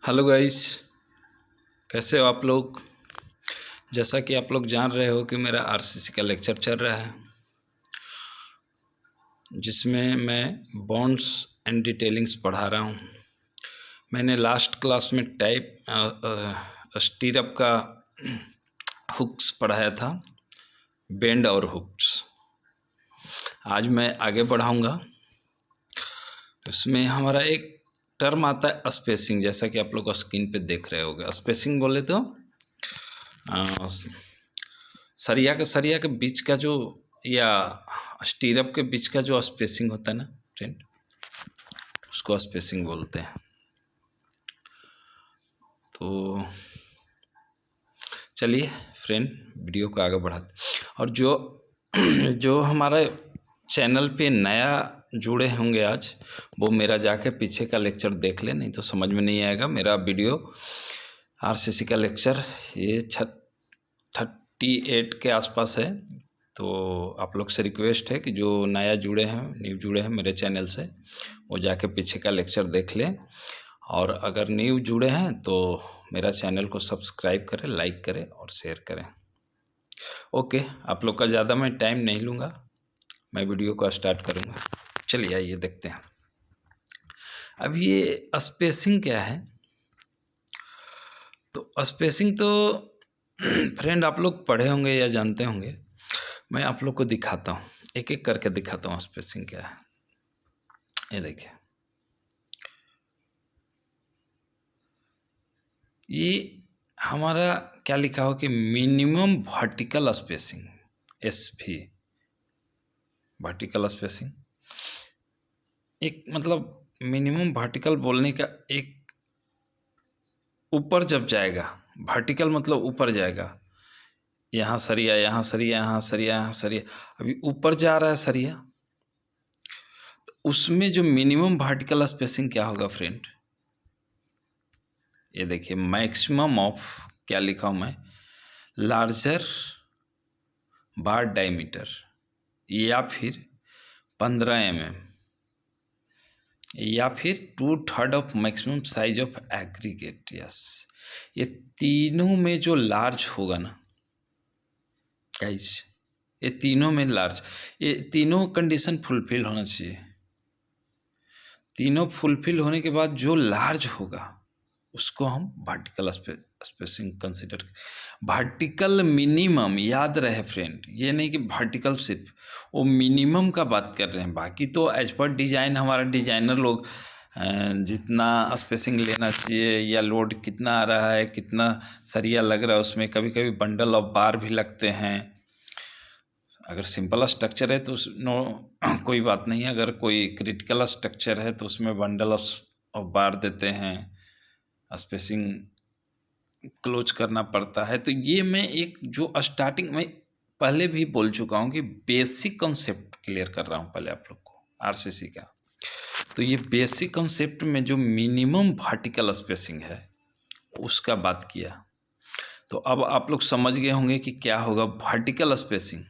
Hello guys, कैसे हो आप लोग। जैसा कि आप लोग जान रहे हो कि मेरा आरसीसी का लेक्चर चल रहा है, जिसमें मैं बॉन्ड्स एंड डिटेलिंग्स पढ़ा रहा हूँ। मैंने लास्ट क्लास में स्टीरअप का हुक्स पढ़ाया था, बेंड और हुक्स। आज मैं आगे बढ़ाऊँगा। उसमें हमारा एक टर्म आता है स्पेसिंग, जैसा कि आप लोग स्क्रीन पे देख रहे होगे। स्पेसिंग बोले तो सरिया के बीच का जो, या स्टीरअप के बीच का जो स्पेसिंग होता है ना फ्रेंड, उसको स्पेसिंग बोलते हैं। तो चलिए फ्रेंड, वीडियो को आगे बढ़ाते। और जो जो हमारे चैनल पे नया जुड़े होंगे आज, वो मेरा जाके पीछे का लेक्चर देख ले, नहीं तो समझ में नहीं आएगा। मेरा वीडियो आरसीसी का लेक्चर ये 38 के आसपास है। तो आप लोग से रिक्वेस्ट है कि जो नया जुड़े हैं, न्यू जुड़े हैं मेरे चैनल से, वो जाके पीछे का लेक्चर देख लें। और अगर न्यू जुड़े हैं तो मेरा चैनल को सब्सक्राइब करें, लाइक करें और शेयर करें। ओके, आप लोग का ज़्यादा मैं टाइम नहीं लूँगा, मैं वीडियो को स्टार्ट करूँगा। चलिए आइए देखते हैं। अब ये स्पेसिंग क्या है। तो स्पेसिंग तो फ्रेंड आप लोग पढ़े होंगे या जानते होंगे। मैं आप लोग को दिखाता हूँ, एक एक करके दिखाता हूँ स्पेसिंग क्या है। ये देखिए, ये हमारा क्या लिखा हो कि minimum vertical spacing, SV vertical spacing. एक मतलब मिनिमम वर्टिकल बोलने का, एक ऊपर जब जाएगा, वर्टिकल मतलब ऊपर जाएगा, यहाँ सरिया, यहाँ सरिया, यहाँ सरिया, यहाँ सरिया, अभी ऊपर जा रहा है सरिया। तो उसमें जो मिनिमम वर्टिकल स्पेसिंग क्या होगा फ्रेंड, ये देखिए, मैक्सिमम ऑफ, क्या लिखा हूँ मैं, लार्जर बार डायमीटर, या फिर 15 mm, या फिर 2/3 of maximum size of aggregate. Yes, ये तीनों में जो लार्ज होगा ना गाइस, ये तीनों में लार्ज, ये तीनों कंडीशन फुलफिल होना चाहिए। तीनों फुलफिल होने के बाद जो लार्ज होगा उसको हम vertical spacing consider. Vertical minimum याद रहे फ्रेंड, ये नहीं कि वर्टिकल सिर्फ, वो मिनिमम का बात कर रहे हैं। बाकी तो एज पर डिजाइन, हमारा डिजाइनर लोग जितना स्पेसिंग लेना चाहिए, या लोड कितना आ रहा है, कितना सरिया लग रहा है उसमें, कभी कभी बंडल ऑफ बार भी लगते हैं। अगर सिंपल स्ट्रक्चर है तो उस नो कोई बात नहीं है। अगर कोई क्रिटिकल स्ट्रक्चर है तो उसमें बंडल ऑफ बार देते हैं, स्पेसिंग क्लोज करना पड़ता है। तो ये मैं एक जो स्टार्टिंग में पहले भी बोल चुका हूँ कि बेसिक कॉन्सेप्ट क्लियर कर रहा हूँ पहले आप लोग को आरसीसी का। तो ये बेसिक कॉन्सेप्ट में जो मिनिमम वर्टिकल स्पेसिंग है उसका बात किया। तो अब आप लोग समझ गए होंगे कि क्या होगा वर्टिकल स्पेसिंग।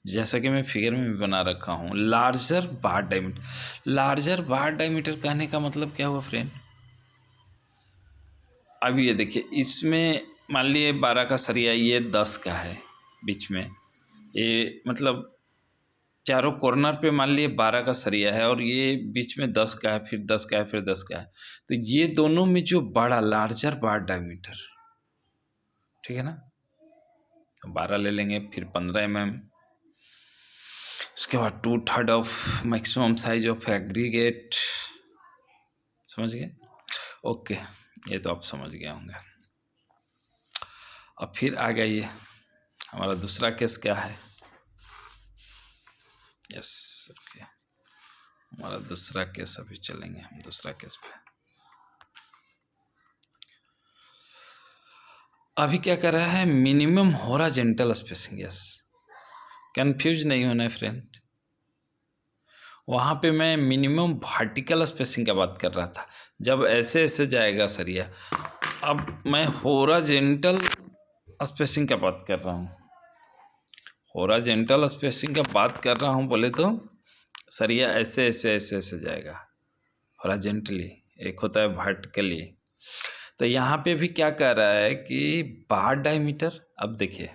जैसा कि मैं फिगर में भी बना रखा हूँ, लार्जर बार डायमीटर। लार्जर बार डायमीटर कहने का मतलब क्या हुआ फ्रेंड, अब ये देखिए, इसमें मान लिए 12 का सरिया, ये 10 का है बीच में, ये मतलब चारों कॉर्नर पे मान लिए 12 का सरिया है, और ये बीच में 10 का है, फिर 10 का है, फिर 10 का है। तो ये दोनों में जो बड़ा लार्जर बार डायमीटर, ठीक है ना, तो 12 ले लेंगे, फिर 15 mm, उसके बाद 2/3 of maximum size of aggregate. समझ गए? ओके, ये तो आप समझ गए होंगे। अब फिर आ गया ये हमारा दूसरा केस क्या है। यस, ओके, हमारा दूसरा केस अभी चलेंगे हम दूसरा केस पे। अभी क्या कर रहा है, minimum horizontal spacing. Yes, confuse नहीं होना है फ्रेंड, वहाँ पे मैं मिनिमम वर्टिकल स्पेसिंग का बात कर रहा था, जब ऐसे ऐसे जाएगा सरिया। अब मैं हॉरिजॉन्टल स्पेसिंग का बात कर रहा हूँ। हॉरिजॉन्टल स्पेसिंग का बात कर रहा हूँ बोले तो सरिया ऐसे ऐसे ऐसे ऐसे जाएगा हॉरिजॉन्टली, एक होता है वर्टिकली। तो यहाँ पे भी क्या कह रहा है कि बार डायमीटर, अब देखिए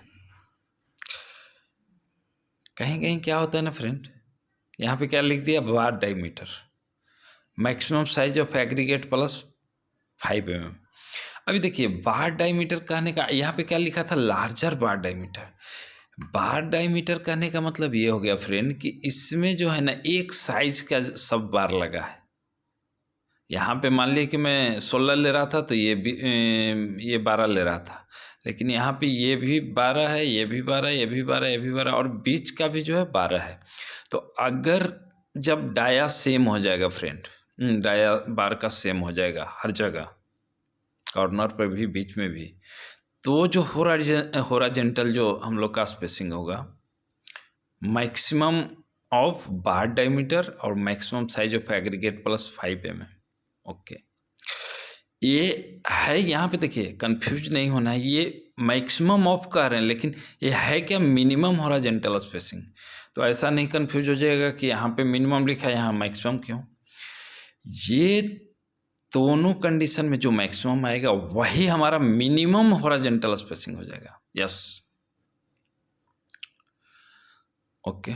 कहीं कहीं क्या होता है ना फ्रेंड, यहाँ पे क्या लिख दिया, bar diameter maximum size of aggregate plus 5 mm। अभी देखिए बार डायमीटर कहने का यहाँ पे क्या लिखा था, लार्जर बार डायमीटर। बार डायमीटर कहने का मतलब ये हो गया फ्रेंड कि इसमें जो है ना एक साइज का सब बार लगा है। यहाँ पे मान लिया कि मैं 16 ले रहा था तो ये 12 ले रहा था, लेकिन यहाँ पे ये भी 12 है, ये भी 12, ये भी 12, ये भी 12 और बीच का भी जो है 12 है। तो अगर जब डाया सेम हो जाएगा फ्रेंड, डाया बार का सेम हो जाएगा हर जगह, कॉर्नर पर भी बीच में भी, तो जो होराजेंटल जो हम लोग का स्पेसिंग होगा, मैक्सिमम ऑफ बार डायमीटर और maximum size of aggregate plus 5 mm। Okay, ये है यहाँ पे देखिए, कंफ्यूज नहीं होना है, ये मैक्सिमम ऑफ कह रहे हैं लेकिन ये है क्या, मिनिमम होराजेंटल स्पेसिंग। तो ऐसा नहीं कंफ्यूज हो जाएगा कि यहाँ पे मिनिमम लिखा है यहाँ मैक्सिमम क्यों। ये दोनों कंडीशन में जो मैक्सिमम आएगा वही हमारा मिनिमम होराजेंटल स्पेसिंग हो जाएगा। यस, ओके,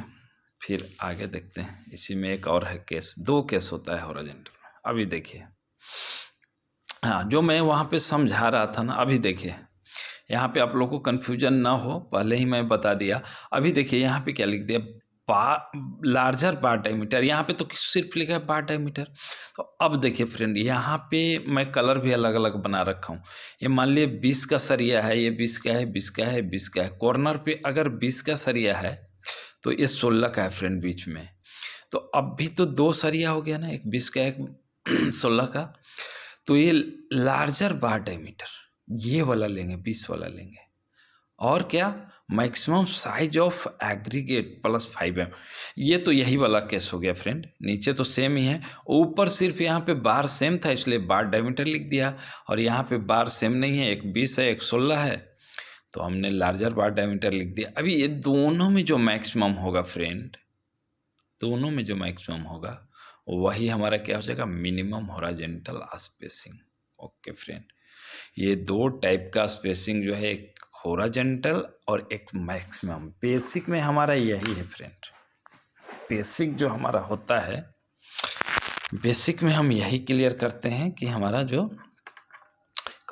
फिर आगे देखते हैं। इसी में एक और है केस, 2 केस होता है होराजेंटल में। अभी देखिए, हाँ जो मैं वहाँ पे समझा रहा था ना, अभी देखिए यहाँ पे आप लोगों को कन्फ्यूजन ना हो, पहले ही मैं बता दिया। अभी देखिए यहाँ पे क्या लिख दिया, लार्जर बार डायमीटर, यहाँ पे तो सिर्फ लिखा है बार डायमीटर। तो अब देखिए फ्रेंड, यहाँ पे मैं कलर भी अलग अलग बना रखा हूँ। ये मान लिए 20 का सरिया है, ये 20 का है, 20 का है, 20 का है। कॉर्नर पे अगर 20 का सरिया है तो ये 16 का है फ्रेंड बीच में। तो अब भी तो 2 सरिया हो गया ना, एक 20 का एक 16 का। तो ये लार्जर बार डायमीटर ये वाला लेंगे, 20 वाला लेंगे। और क्या, maximum size of aggregate plus 5 mm। ये तो यही वाला केस हो गया फ्रेंड, नीचे तो सेम ही है, ऊपर सिर्फ यहाँ पे बार सेम था इसलिए बार डायमीटर लिख दिया, और यहाँ पे बार सेम नहीं है, एक 20 है एक 16 है, तो हमने लार्जर बार डायमीटर लिख दिया। अभी ये दोनों में जो मैक्सिमम होगा फ्रेंड, दोनों में जो मैक्सिमम होगा वही हमारा क्या हो जाएगा, मिनिमम होराजेंटल स्पेसिंग। ओके फ्रेंड, ये 2 टाइप का स्पेसिंग जो है, एक होराजेंटल और एक मैक्सिमम। बेसिक में हमारा यही है फ्रेंड, बेसिक जो हमारा होता है, बेसिक में हम यही क्लियर करते हैं कि हमारा जो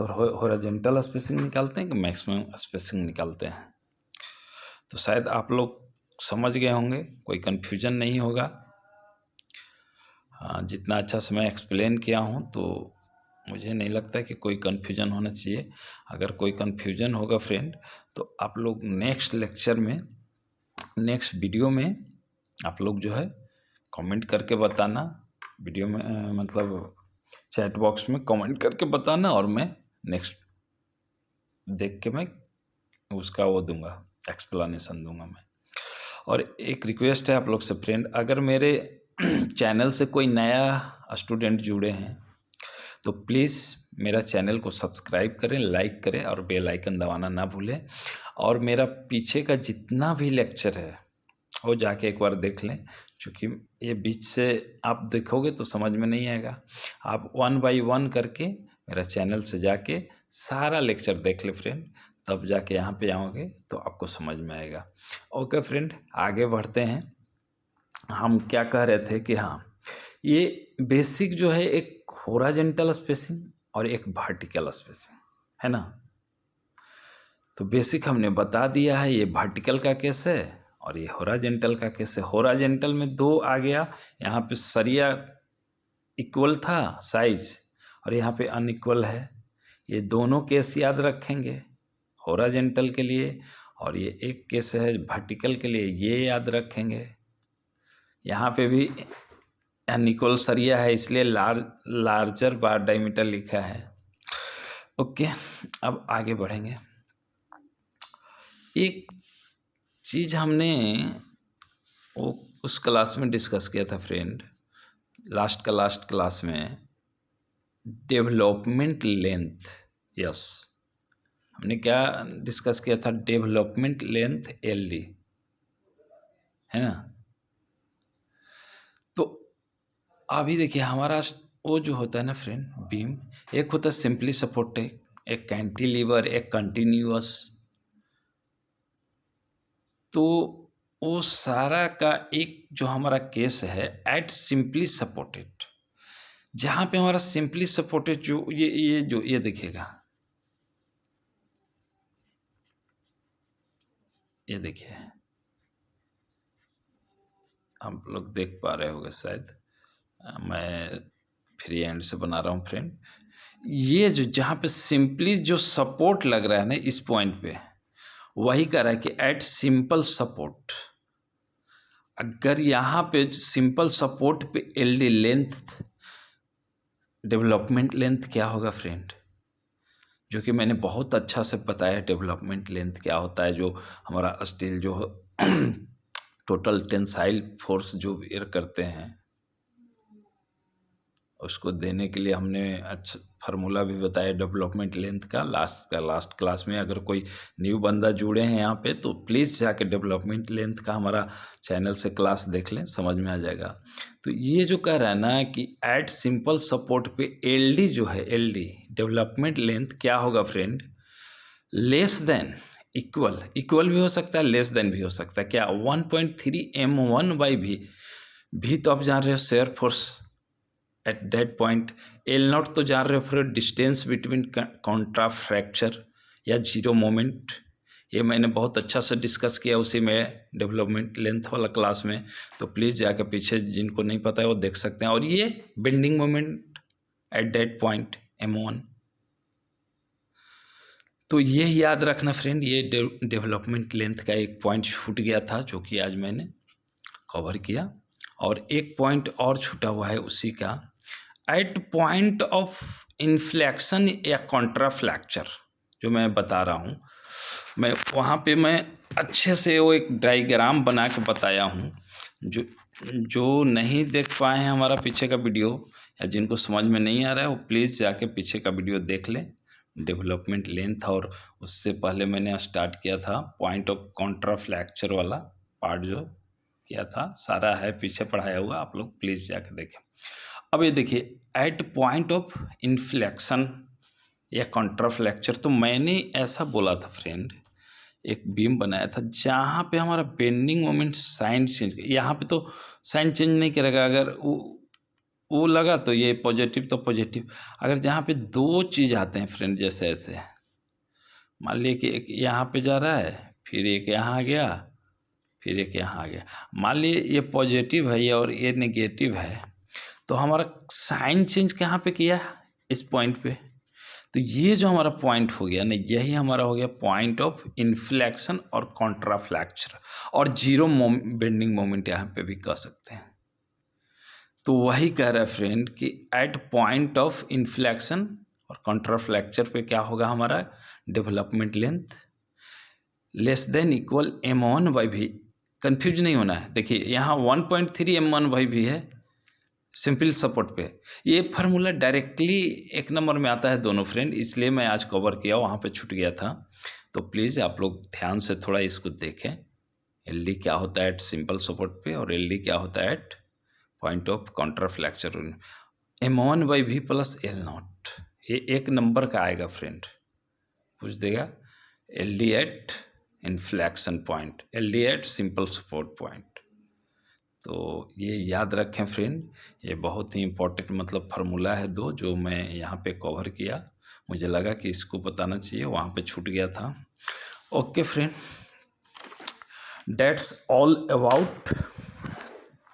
होराजेंटल स्पेसिंग निकालते हैं कि मैक्सिमम स्पेसिंग निकालते हैं। तो शायद आप लोग समझ गए होंगे, कोई कन्फ्यूजन नहीं होगा। हाँ, जितना अच्छा से मैं एक्सप्लेन किया हूँ तो मुझे नहीं लगता कि कोई कन्फ्यूजन होना चाहिए। अगर कोई कन्फ्यूजन होगा फ्रेंड तो आप लोग नेक्स्ट लेक्चर में, नेक्स्ट वीडियो में आप लोग जो है कमेंट करके बताना, वीडियो में मतलब चैट बॉक्स में कमेंट करके बताना, और मैं नेक्स्ट देख के मैं उसका वो दूंगा, एक्सप्लेनेशन दूंगा मैं। और एक रिक्वेस्ट है आप लोग से फ्रेंड, अगर मेरे चैनल से कोई नया स्टूडेंट जुड़े हैं तो प्लीज़ मेरा चैनल को सब्सक्राइब करें, लाइक करें और बेल आइकन दबाना ना भूलें। और मेरा पीछे का जितना भी लेक्चर है वो जाके एक बार देख लें, क्योंकि ये बीच से आप देखोगे तो समझ में नहीं आएगा। आप 1 बाय 1 करके मेरा चैनल से जाके सारा लेक्चर देख ले फ्रेंड, तब जाके यहाँ पे आओगे तो आपको समझ में आएगा। ओके फ्रेंड, आगे बढ़ते हैं। हम क्या कह रहे थे कि हाँ, ये बेसिक जो है एक होराजेंटल स्पेसिंग और एक वर्टिकल स्पेसिंग है ना। तो बेसिक हमने बता दिया है, ये वर्टिकल का केस है और ये होराजेंटल का केस है। होराजेंटल में 2 आ गया, यहाँ पे सरिया इक्वल था साइज और यहाँ पे अनइक्वल है। ये दोनों केस याद रखेंगे होराजेंटल के लिए, और ये एक केस है वर्टिकल के लिए, ये याद रखेंगे। यहाँ पे भी अनइक्वल सरिया है इसलिए लार्जर बार डायमीटर लिखा है। ओके, अब आगे बढ़ेंगे। एक चीज़ हमने वो उस क्लास में डिस्कस किया था फ्रेंड, लास्ट क्लास में, डेवलपमेंट लेंथ। यस, हमने क्या डिस्कस किया था, डेवलपमेंट लेंथ LD, है ना। तो अभी देखिए हमारा वो जो होता है ना फ्रेंड बीम, एक होता है सिंपली सपोर्टेड, एक कैंटिलीवर, एक कंटिन्यूअस। तो वो सारा का एक जो हमारा केस है एट सिंपली सपोर्टेड, जहाँ पे हमारा सिंपली सपोर्टेड जो ये देखिएगा, ये देखिए, आप लोग देख पा रहे होंगे शायद, मैं फ्री हैंड से बना रहा हूँ फ्रेंड। ये जो जहाँ पे सिंपली जो सपोर्ट लग रहा है ना इस पॉइंट पे, वही कह रहा है कि एट सिंपल सपोर्ट, अगर यहाँ पे सिंपल सपोर्ट पे एलडी लेंथ, डेवलपमेंट लेंथ क्या होगा फ्रेंड, जो कि मैंने बहुत अच्छा से बताया डेवलपमेंट लेंथ क्या होता है। जो हमारा स्टील जो टोटल टेंसाइल फोर्स जो बेयर करते हैं, उसको देने के लिए हमने अच्छा फार्मूला भी बताया डेवलपमेंट लेंथ का लास्ट क्लास में। अगर कोई न्यू बंदा जुड़े हैं यहाँ पे तो प्लीज़ जाके डेवलपमेंट लेंथ का हमारा चैनल से क्लास देख लें, समझ में आ जाएगा। तो ये जो कह रहा है ना कि एट सिंपल सपोर्ट पे एलडी जो है, एलडी डेवलपमेंट लेंथ क्या होगा फ्रेंड, लेस देन, इक्वल भी हो सकता है, लेस देन भी हो सकता है। क्या 1.3 m1/v, भी तो आप जान रहे हो shear force at that point. L not तो जान रहे हो फिर डिस्टेंस बिटवीन कॉन्ट्रा फ्रैक्चर या जीरो मोमेंट, ये मैंने बहुत अच्छा से डिस्कस किया उसी में डेवलपमेंट लेंथ वाला क्लास में। तो प्लीज़ जाकर पीछे जिनको नहीं पता है वो देख सकते हैं। और ये bending moment at that point m1। तो ये याद रखना फ्रेंड, ये डेवलपमेंट लेंथ का एक पॉइंट छूट गया था जो कि आज मैंने कवर किया। और एक पॉइंट और छूटा हुआ है उसी का, एट पॉइंट ऑफ इन्फ्लेक्शन या कॉन्ट्रा फ्रैक्चर, जो मैं बता रहा हूँ मैं वहाँ पे मैं अच्छे से वो एक डायग्राम बना के बताया हूँ। जो नहीं देख पाए हैं हमारा पीछे का वीडियो, या जिनको समझ में नहीं आ रहा है वो प्लीज़ जाके पीछे का वीडियो देख लें डेवलपमेंट लेंथ। और उससे पहले मैंने स्टार्ट किया था पॉइंट ऑफ कॉन्ट्रा फ्रैक्चर वाला पार्ट, जो किया था सारा है पीछे पढ़ाया हुआ, आप लोग प्लीज़ जाके देखें। अब ये देखिए एट पॉइंट ऑफ इन्फ्लेक्शन या कॉन्ट्रा फ्रैक्चर, तो मैंने ऐसा बोला था फ्रेंड, एक बीम बनाया था जहाँ पे हमारा बेंडिंग मोमेंट साइन चेंज, यहाँ पे तो साइन चेंज नहीं करेगा, अगर वो लगा तो ये पॉजिटिव तो पॉजिटिव। अगर जहाँ पे दो चीज़ आते हैं फ्रेंड, जैसे ऐसे मान लिया कि एक यहाँ पे जा रहा है, फिर एक यहाँ आ गया, फिर एक यहाँ आ गया, मान लिए ये पॉजिटिव है और ये नेगेटिव है, तो हमारा साइन चेंज कहाँ पे किया, इस पॉइंट पे। तो ये जो हमारा पॉइंट हो गया ना, यही हमारा हो गया पॉइंट ऑफ इन्फ्लेक्शन और कॉन्ट्रा फ्रैक्चर, और जीरो बेंडिंग मोमेंट यहाँ पे भी कह सकते हैं। तो वही कह रहा है फ्रेंड कि एट पॉइंट ऑफ इन्फ्लेक्शन और कॉन्ट्रा फ्रैक्चर पे क्या होगा हमारा development length, less than equal m1/v। Confuse नहीं होना है, देखिए यहाँ 1.3 m1/v है सिंपल सपोर्ट पे। ये फार्मूला डायरेक्टली एक नंबर में आता है दोनों फ्रेंड, इसलिए मैं आज कवर किया, वहाँ पे छूट गया था। तो प्लीज़ आप लोग ध्यान से थोड़ा इसको देखें, एलडी क्या होता है एट सिंपल सपोर्ट पे और एलडी क्या होता है at point of contraflexure. m1/v plus L naught, ये एक नंबर का आएगा फ्रेंड, पूछ देगा LD at inflection point, LD at simple support point. तो ये याद रखें फ्रेंड, ये बहुत ही इम्पोर्टेंट मतलब फार्मूला है दो, जो मैं यहाँ पे कवर किया, मुझे लगा कि इसको बताना चाहिए, वहाँ पे छूट गया था। Okay friend, that's all about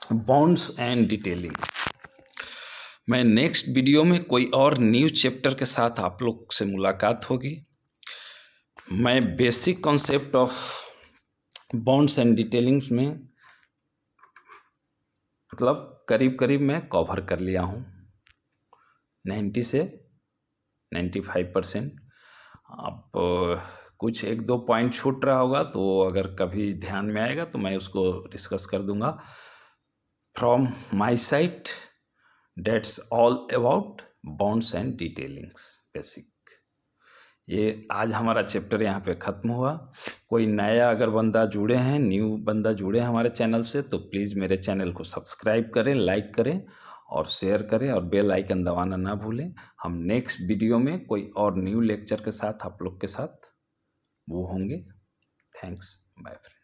bonds and detailing. मैं नेक्स्ट वीडियो में कोई और न्यू चैप्टर के साथ आप लोग से मुलाकात होगी। मैं basic concept of bonds and detailings में मतलब करीब करीब मैं कवर कर लिया हूँ 90 से 95%। अब कुछ एक दो पॉइंट छूट रहा होगा, तो अगर कभी ध्यान में आएगा तो मैं उसको डिस्कस कर दूंगा। From my side that's all about bonds and detailings basic. ये आज हमारा चैप्टर यहाँ पे ख़त्म हुआ। कोई नया अगर बंदा जुड़े हैं, न्यू बंदा जुड़े हैं हमारे चैनल से, तो प्लीज़ मेरे चैनल को सब्सक्राइब करें, लाइक करें और शेयर करें और बेल आइकन दबाना ना भूलें। हम नेक्स्ट वीडियो में कोई और न्यू लेक्चर के साथ आप लोग के साथ वो होंगे। Thanks, bye friend.